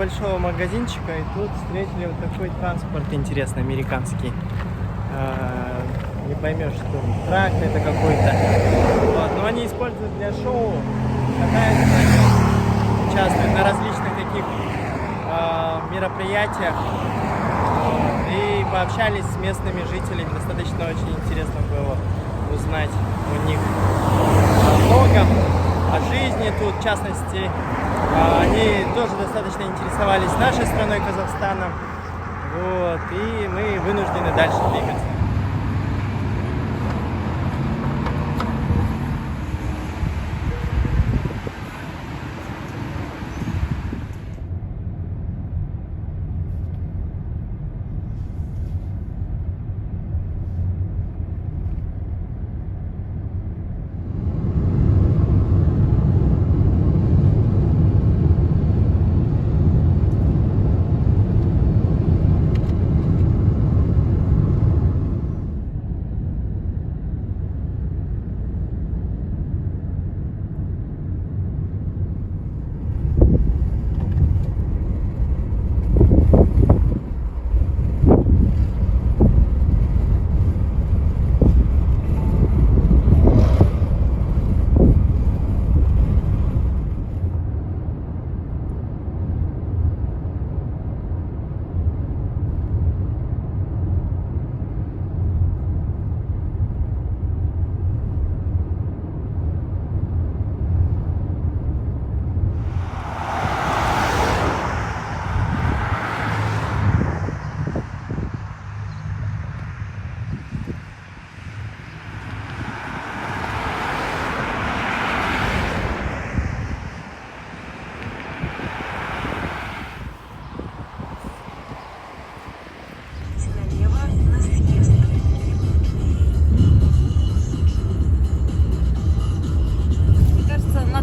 небольшого магазинчика, и тут встретили вот такой транспорт интересный, американский. Не поймешь, что трак это какой-то. Вот. Но они используют для шоу, катаются на нем, участвуют на различных таких мероприятиях. И пообщались с местными жителями. Достаточно очень интересно было узнать у них много о жизни тут. В частности, они тоже достаточно интересовались нашей страной, Казахстаном. Вот. И мы вынуждены дальше двигаться.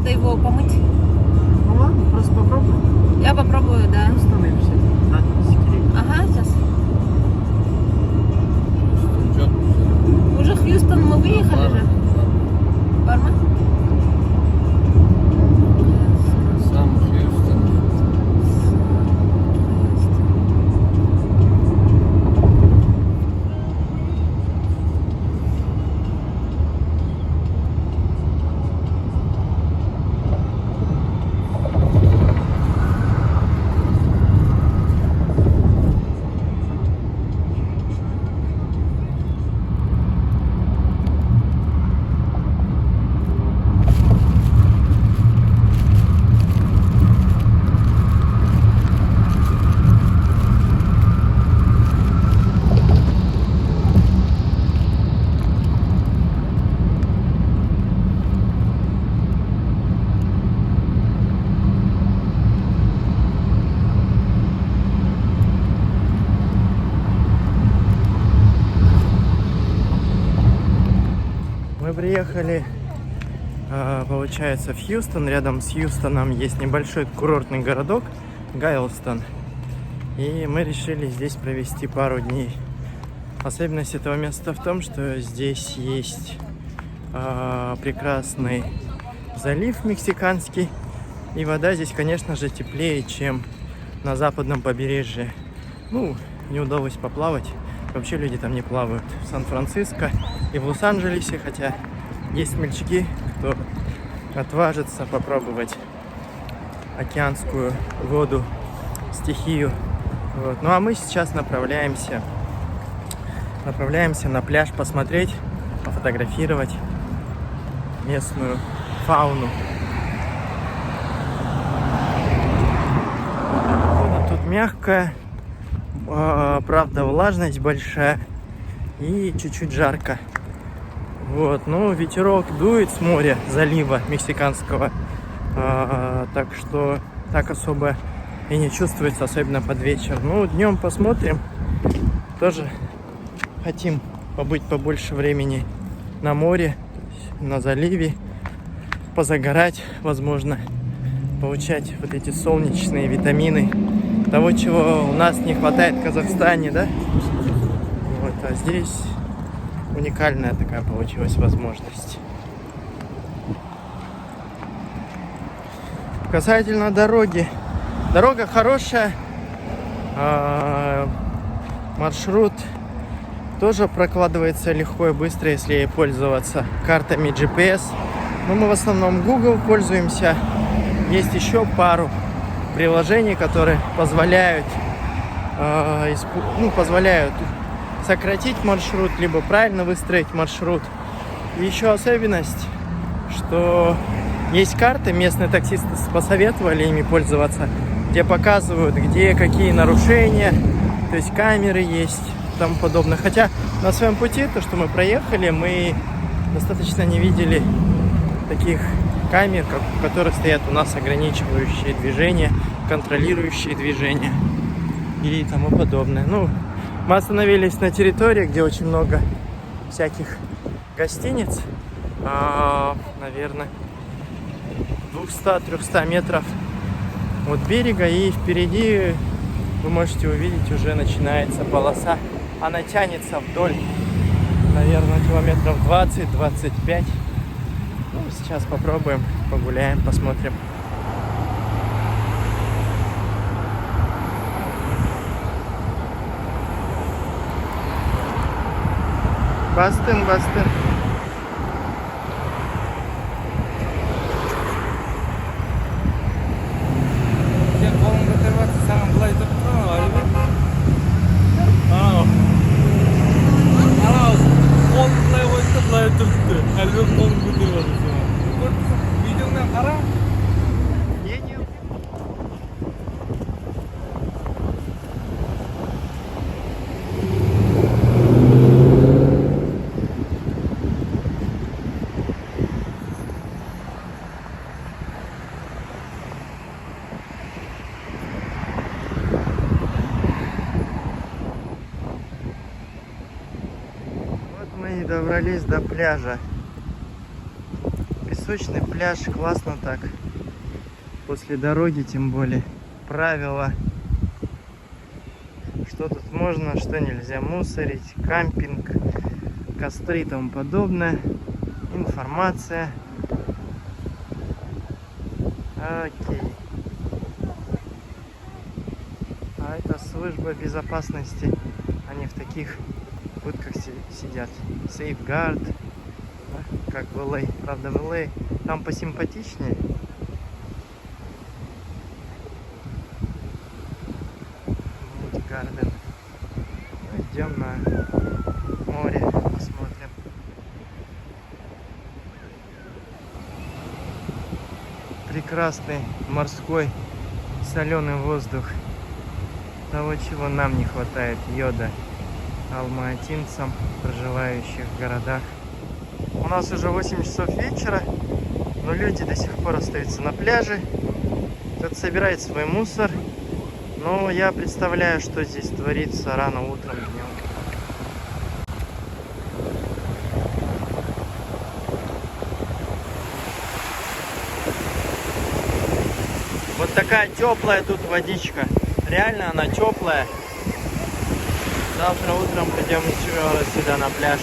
Его помыть. Ну ладно, просто попробуй. Я попробую, да. Становимся. Да, ага, сейчас. Уже Хьюстон мы выехали же. Парма? Сам Хьюстон. Мы приехали, получается, в Хьюстон. Рядом с Хьюстоном есть небольшой курортный городок Гайлстон. И мы решили здесь провести пару дней. Особенность этого места в том, что здесь есть прекрасный залив мексиканский. И вода здесь, конечно же, теплее, чем на западном побережье. Ну, не удалось поплавать. Вообще люди там не плавают. В Сан-Франциско и в Лос-Анджелесе, хотя есть смельчаки, кто отважится попробовать океанскую воду, стихию. Вот. Ну а мы сейчас направляемся на пляж посмотреть, пофотографировать местную фауну. Тут мягкая, правда, влажность большая и чуть-чуть жарко. Вот, ну, ветерок дует с моря, залива мексиканского, так что так особо и не чувствуется, особенно под вечер. Ну, днем посмотрим. Тоже хотим побыть побольше времени на море, на заливе, позагорать, возможно, получать вот эти солнечные витамины, того, чего у нас не хватает в Казахстане, да? Вот, а здесь уникальная такая получилась возможность. Касательно дороги, Дорога хорошая, маршрут тоже прокладывается легко и быстро, если ей пользоваться картами GPS. Но мы в основном Google пользуемся. Есть еще пару приложений, которые позволяют сократить маршрут, либо правильно выстроить маршрут. И еще особенность, что есть карты, местные таксисты посоветовали ими пользоваться, где показывают, где какие нарушения, то есть камеры есть и тому подобное. Хотя на своем пути, то, что мы проехали, мы достаточно не видели таких камер, у которых стоят у нас ограничивающие движение, контролирующие движение и тому подобное. Ну, мы остановились на территории, где очень много всяких гостиниц, наверное, 200-300 метров от берега, и впереди вы можете увидеть, уже начинается полоса. Она тянется вдоль, наверное, километров 20-25. Ну, сейчас попробуем, погуляем, посмотрим. Бастын. Сен қолыңды көтеріп жатсың, саған былай тұрып тұр ма, әлбетте? Анау қолын былай қойды, былай тұрыпты. Әлбетте қолын көтеріп жатыр саған. Көрдіңіз, видеоңнан қара. Мы добрались до пляжа. Песочный пляж, классно так. После дороги, тем более. Правила. Что тут можно, что нельзя мусорить. Кампинг, костры и тому подобное. Информация. Окей. А это служба безопасности. Они в таких будках сидят. Сейфгард, как в LA. Правда, в LA там посимпатичнее. Гарден. Идем на море, посмотрим. Прекрасный морской соленый воздух. Того, чего нам не хватает, йода. Алматинцам, проживающих в городах. У нас уже 8 часов вечера, но люди до сих пор остаются на пляже. Кто-то собирает свой мусор. Но я представляю, что здесь творится рано утром, днем. Вот такая теплая тут водичка. Реально она теплая. Завтра утром пойдем еще раз сюда на пляж.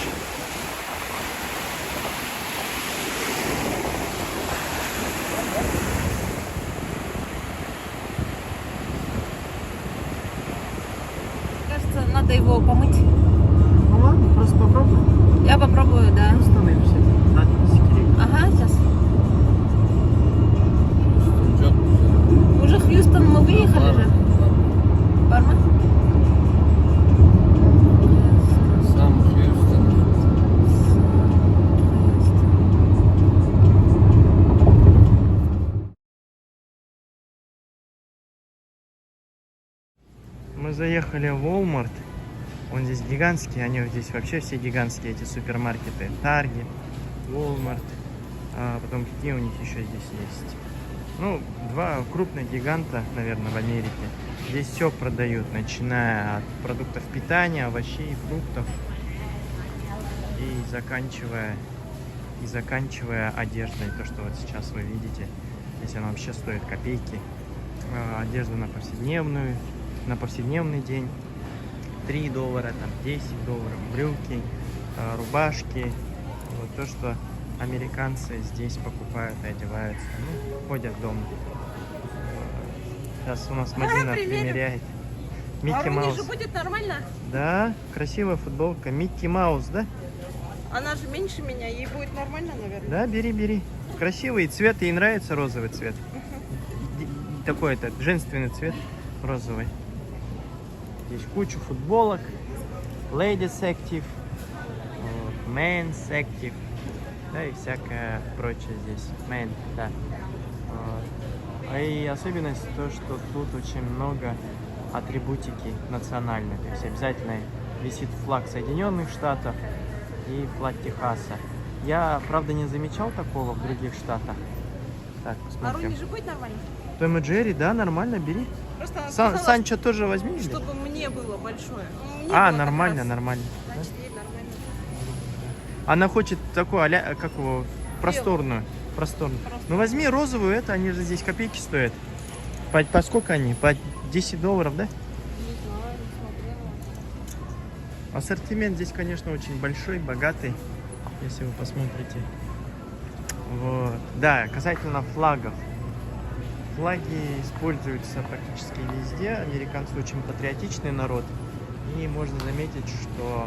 Кажется, надо его помыть. Ну ладно, просто попробуй. Я попробую, да. Остановимся. Ага, сейчас. Уже Хьюстон мы выехали же. Парма? Сам Хьюстон. Мы заехали в Walmart. Он здесь гигантский, они здесь вообще все гигантские, эти супермаркеты. Target, Walmart, потом какие у них еще здесь есть. Ну, два крупных гиганта, наверное, в Америке. Здесь все продают, начиная от продуктов питания, овощей, фруктов и заканчивая одеждой. То, что вот сейчас вы видите, здесь она вообще стоит копейки. Одежда на повседневный день. $3, там $10, брюки, рубашки. Вот то, что американцы здесь покупают и одеваются. Ну, ходят дома. Сейчас у нас Мадина примеряет. Микки А Маус. же будет нормально? Да, красивая футболка. Микки Маус, да? Она же меньше меня, ей будет нормально, наверное. Да, бери, бери. Красивый цвет, ей нравится розовый цвет. Такой это женственный цвет, розовый. Здесь куча футболок. Ladies Active, вот, Men's Active, да, и всякое прочее здесь. Men, да. Вот. И особенность то, что тут очень много атрибутики национальной. То есть обязательно висит флаг Соединенных Штатов и флаг Техаса. Я, правда, не замечал такого в других штатах. Так, А посмотрим. Руни же будет нормально? Том и Джерри, да, нормально, бери. Просто она сказала, Санчо тоже возьми. Или? чтобы мне было большое. Мне А, было нормально, как раз. нормально. Значит, ей нормально. Она хочет такую, как его, просторную. Просторную. Ну возьми розовую, это, они же здесь копейки стоят. По сколько они? По $10, да? Не знаю, не смотрела. Ассортимент здесь, конечно, очень большой, богатый, если вы посмотрите. Вот. Да, касательно флагов. Флаги используются практически везде. Американцы очень патриотичный народ. И можно заметить, что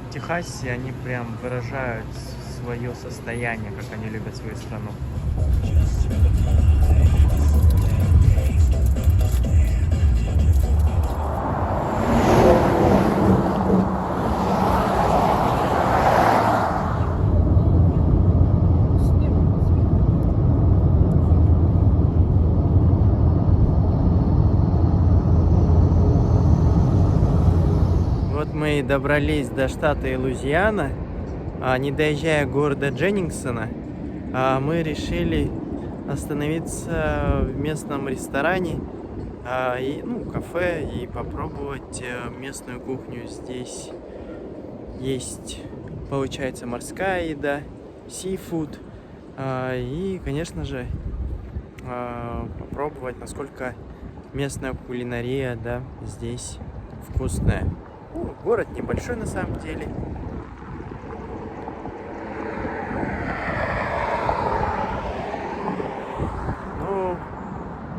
в Техасе они прям выражают свое состояние, как они любят свою страну. Вот мы и добрались до штата Луизиана. Не доезжая города Дженнингсона, мы решили остановиться в местном ресторане, кафе, и попробовать местную кухню. Здесь есть, получается, морская еда, сифуд, и, конечно же, попробовать, насколько местная кулинария, да, здесь вкусная. Город небольшой на самом деле.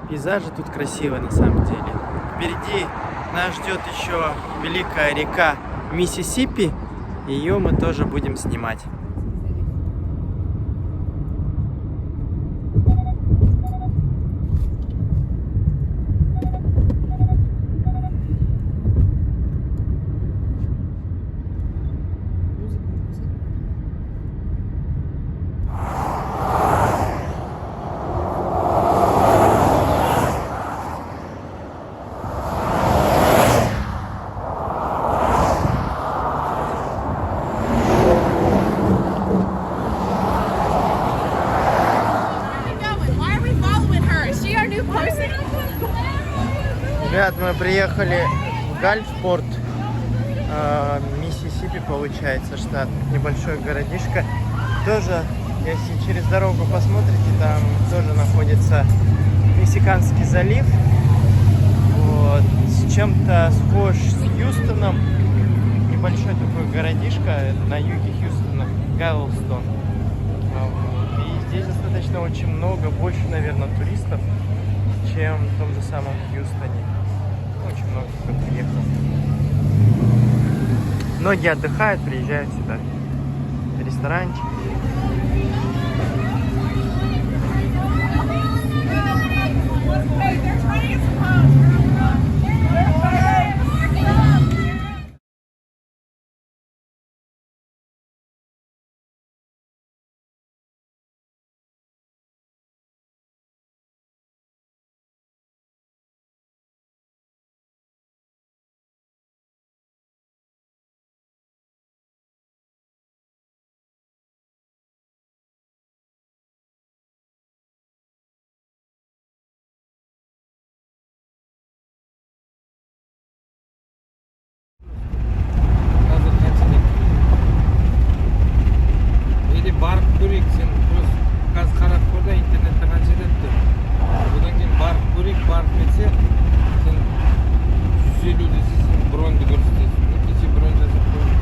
Пейзажи тут красивые на самом деле. Впереди нас ждет еще великая река Миссисипи. Ее мы тоже будем снимать. Ребят, мы приехали в Гальфпорт, Миссисипи, получается, штат. Небольшой городишко. Тоже, если через дорогу посмотрите, там тоже находится Мексиканский залив. Вот. С чем-то схож с Хьюстоном. Небольшой такой городишко на юге Хьюстона, Галвестон. Вот. И здесь достаточно очень много, больше, наверное, туристов, чем в том же самом Хьюстоне. Очень много кто приехал. Многие отдыхают, приезжают сюда. Ресторанчик. Барып көрейік, сен қазір қарап көр да интернетте қанша депті. Одан кейін барып көрейік, барып кетсе, сен 150 десесің, броньды көрсетесің. Кеше бронь жасап қойдым.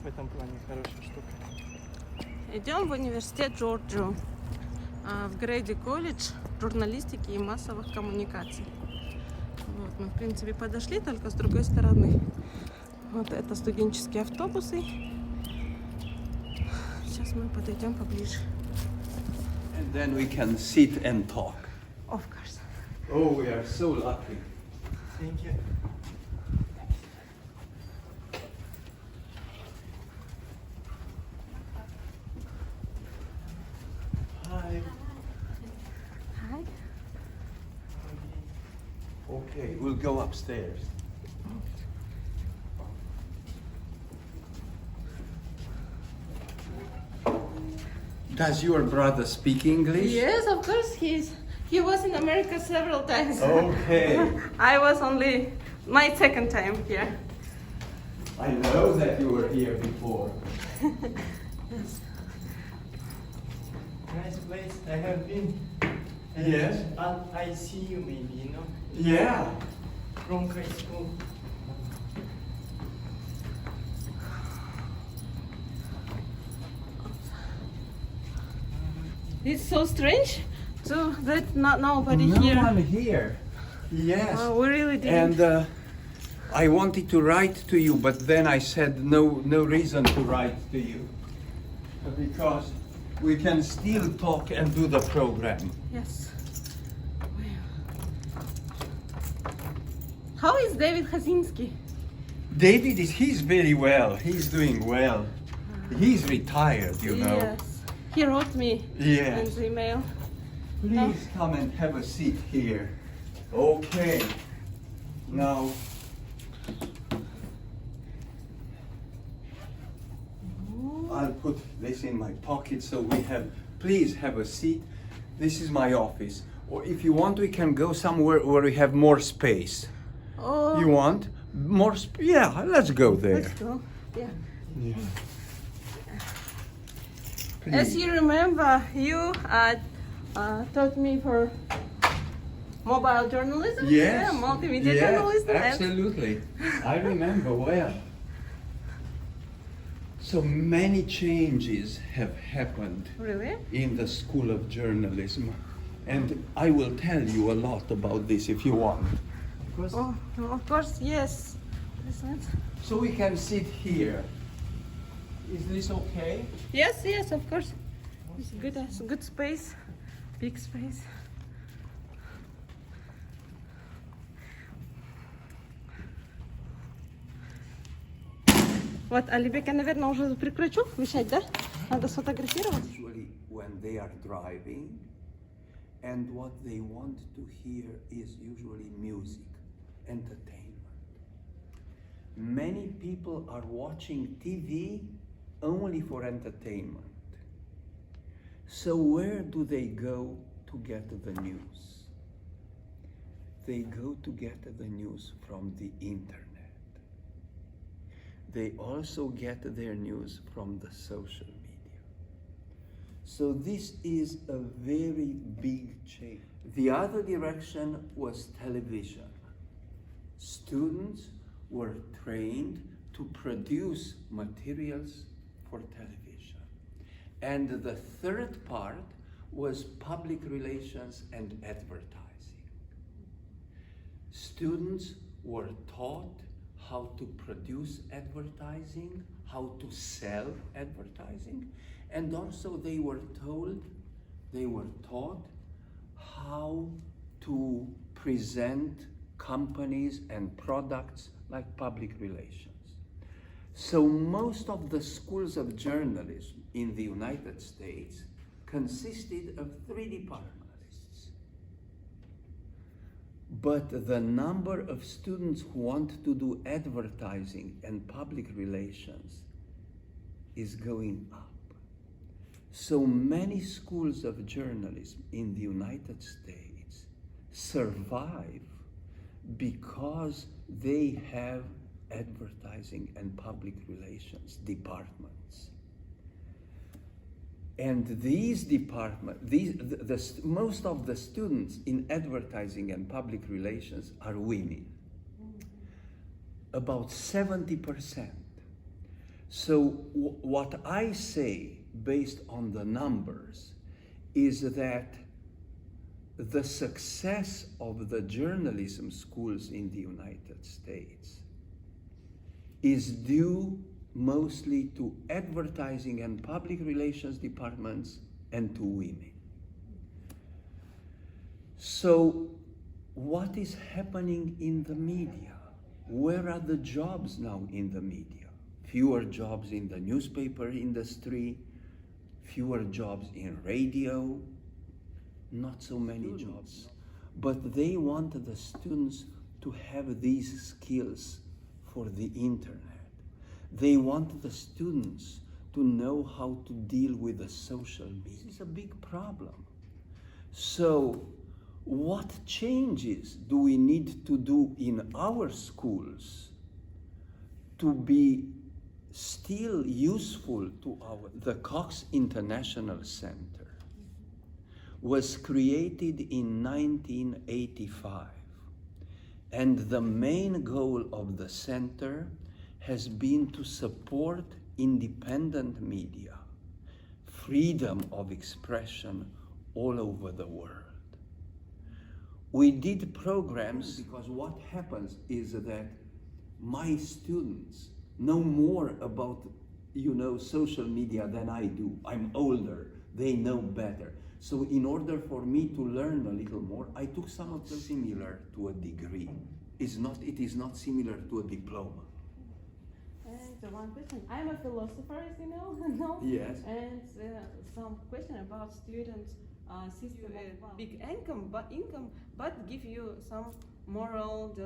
в этом плане хорошая штука. Идем в университет Джорджию, в городе колледж журналистики и массовых коммуникаций. Вот, мы, в принципе, подошли, только с другой стороны. Вот это студенческие автобусы. Сейчас мы подойдем поближе. And then we can sit and talk. Of course. Oh, we are so lucky. Thank you. Hi. Hi. Okay, we'll go upstairs. Does your brother speak English? Yes, of course. He was in America several times. Okay. I was only my second time here. I know that you were here before. Nice place. I have been. Yes. I see you maybe, you know, Yeah. from high school. It's so strange that nobody No here. one here. Yes. We really didn't. And I wanted to write to you, but then I said no reason to write to you. Because we can still talk and do the program. Yes. How is David Hazinski? David, he's very well. He's doing well. He's retired, you know. Yes. He wrote me Yes. an email. Please come and have a seat here. Okay. Now, I'll put this in my pocket so we have, please have a seat. This is my office. Or if you want, we can go somewhere where we have more space. Oh, You want more space? Yeah, let's go there. let's go. Yeah. Yeah. As you remember, you taught me for mobile journalism. Yes. Yeah, multimedia Yes, journalism. and- absolutely. I remember well. So many changes have happened Really? in the School of Journalism, and I will tell you a lot about this if you want. Of course. Oh, of course, yes. Listen. So we can sit here. Is this okay? Yes, yes, of course. It's good space, big space. Вот, Алибек, я, наверное, уже прекращу вещать, да? Надо сфотографировать. Usually when they are driving, and what they want to hear is usually music, entertainment. Many people are watching TV only for entertainment. So where do they go to get the news? They go to get the news from the internet. They also get their news from the social media. So this is a very big change. The other direction was television. Students were trained to produce materials for television. And the third part was public relations and advertising. Students were taught how to produce advertising, how to sell advertising, and also they were taught how to present companies and products like public relations. So most of the schools of journalism in the United States consisted of 3 departments. But the number of students who want to do advertising and public relations is going up. So many schools of journalism in the United States survive because they have advertising and public relations departments. And these departments, most of the students in advertising and public relations are women. About 70%. So what I say, based on the numbers, is that the success of the journalism schools in the United States is due mostly to advertising and public relations departments and to women. So what is happening in the media? Where are the jobs now in the media? Fewer jobs in the newspaper industry, fewer jobs in radio, not so many jobs. But they want the students to have these skills for the internet. They want the students to know how to deal with the social media. This is a big problem. So what changes do we need to do in our schools to be still useful to our... The Cox International Center was created in 1985, and the main goal of the center has been to support independent media, freedom of expression all over the world. We did programs because what happens is that my students know more about, social media than I do. I'm older, they know better. So in order for me to learn a little more, I took some of the similar to a degree. It is not similar to a diploma. And one question. I'm a philosopher, as you know. No? Yes. And some question about students system of big income, but give you some moral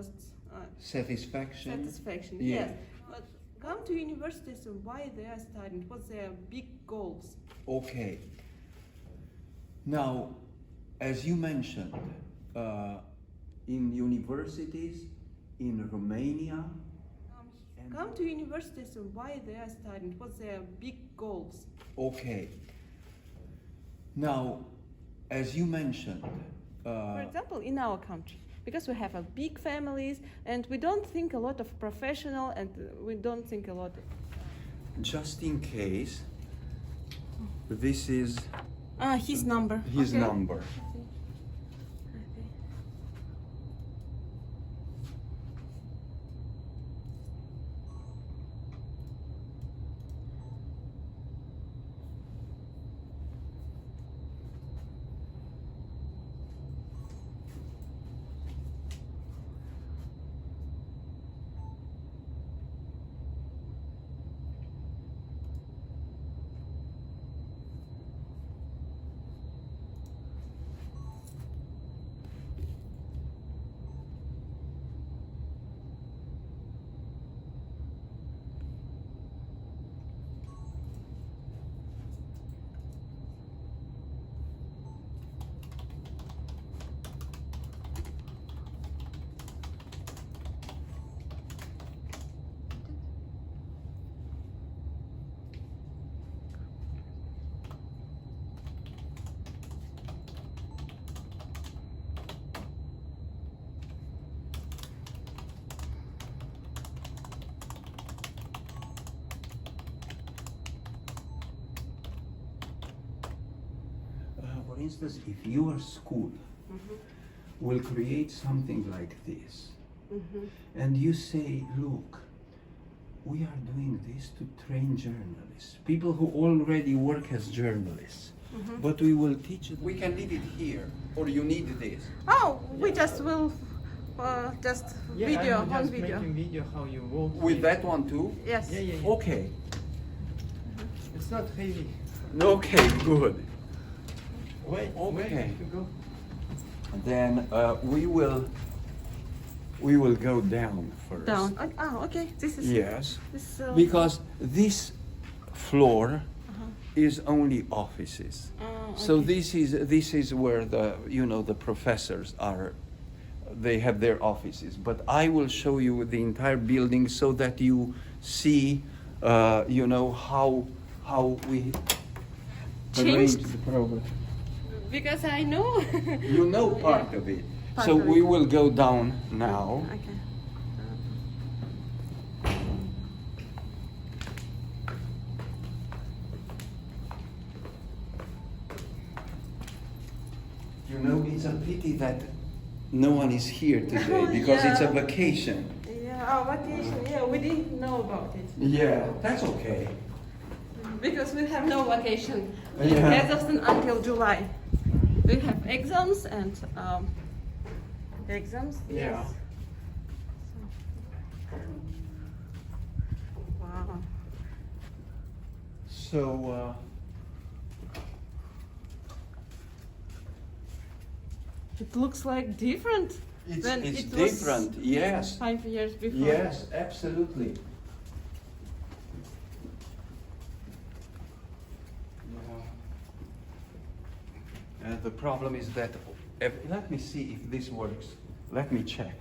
Satisfaction. satisfaction. Yeah. Yes. But come to university, so why they are studying? What's their big goals? Okay. Now, as you mentioned, in universities in Romania, Come to university, so why they are studying? What's their big goals? okay. Now, as you mentioned, For example, in our country, because we have a big families and we don't think a lot of professional and we don't think a lot of... just in case, this is his number. his Okay. number. Okay. For instance, if your school will create something like this, and you say, look, we are doing this to train journalists, people who already work as journalists, but we will teach them. We can leave it here, or you need this. Oh, we just will just video I'm on just video. making video how you walk. With that one too? Yes. Yeah. Okay. It's not heavy. Okay, good. Wait, Okay. where to go? Then we will go down first. Down. Okay. This is. Yes. This, Because this floor is only offices. So okay. this is where the professors are. They have their offices. But I will show you the entire building so that you see, how we Changed. arrange the program. Because I know. You know part of it. Part So of we it. will go down now. Okay. it's a pity that no one is here today because it's a vacation. Yeah, our vacation. Yeah, we didn't know about it. Yeah, that's okay. Because we have no vacation Yeah. as of until July. We have exams and exams. Yeah. Yes. Wow. So, It looks like different than it's it was different, yes. 5 years before. Yes, absolutely. The problem is that, let me see if this works. Let me check.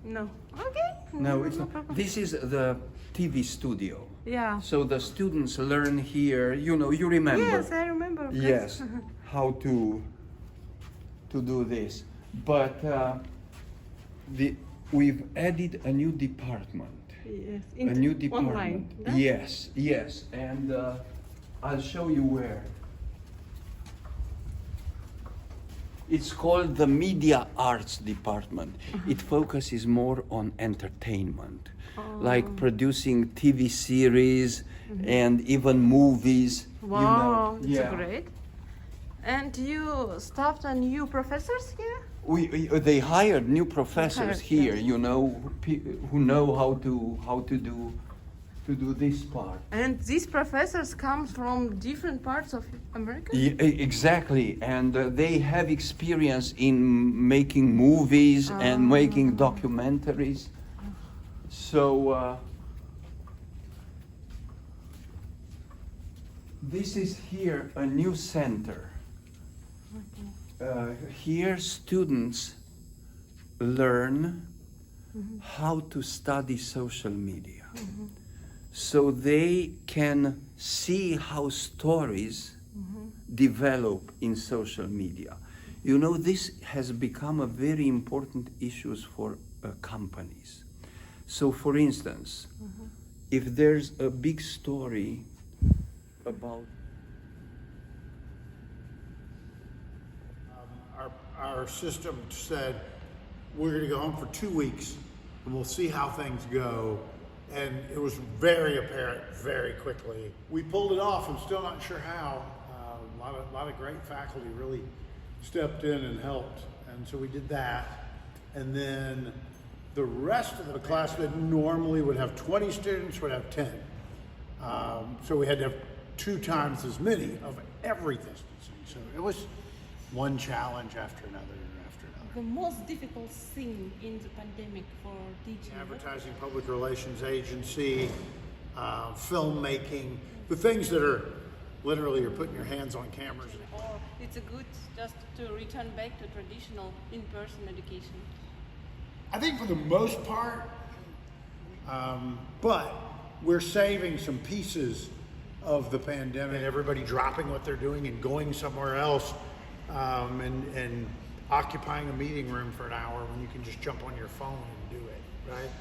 No. Okay. No, it's no not. problem. This is the TV studio. Yeah. So the students learn here, you know, you remember. Yes, I remember. of course. Yes, how to do this. But we've added a new department. Yes. A new department. Online. Yes, yes, and I'll show you where. It's called the Media Arts Department. It focuses more on entertainment, like producing TV series and even movies. Wow, you know. that's great. And you staffed a new professors here? They hired new professors Hired, here, yes. you know, who know how to do this part. And these professors come from different parts of America? Exactly, and they have experience in making movies and making documentaries. So this is here a new center. Here students learn how to study social media. So they can see how stories develop in social media. You know, this has become a very important issue for companies. So for instance, if there's a big story about Our system said, we're going to go home for 2 weeks and we'll see how things go. And it was very apparent very quickly. We pulled it off. I'm still not sure how. A lot of great faculty really stepped in and helped. And so we did that. And then the rest of the class that normally would have 20 students would have 10. So we had to have 2 times as many of everything. So it was one challenge after another. The most difficult thing in the pandemic for teaching. Advertising, public relations agency, filmmaking, the things that are literally you're putting your hands on cameras. Or it's a good just to return back to traditional in-person education. I think for the most part, but we're saving some pieces of the pandemic. Everybody dropping what they're doing and going somewhere else, and occupying a meeting room for an hour when you can just jump on your phone and do it, right?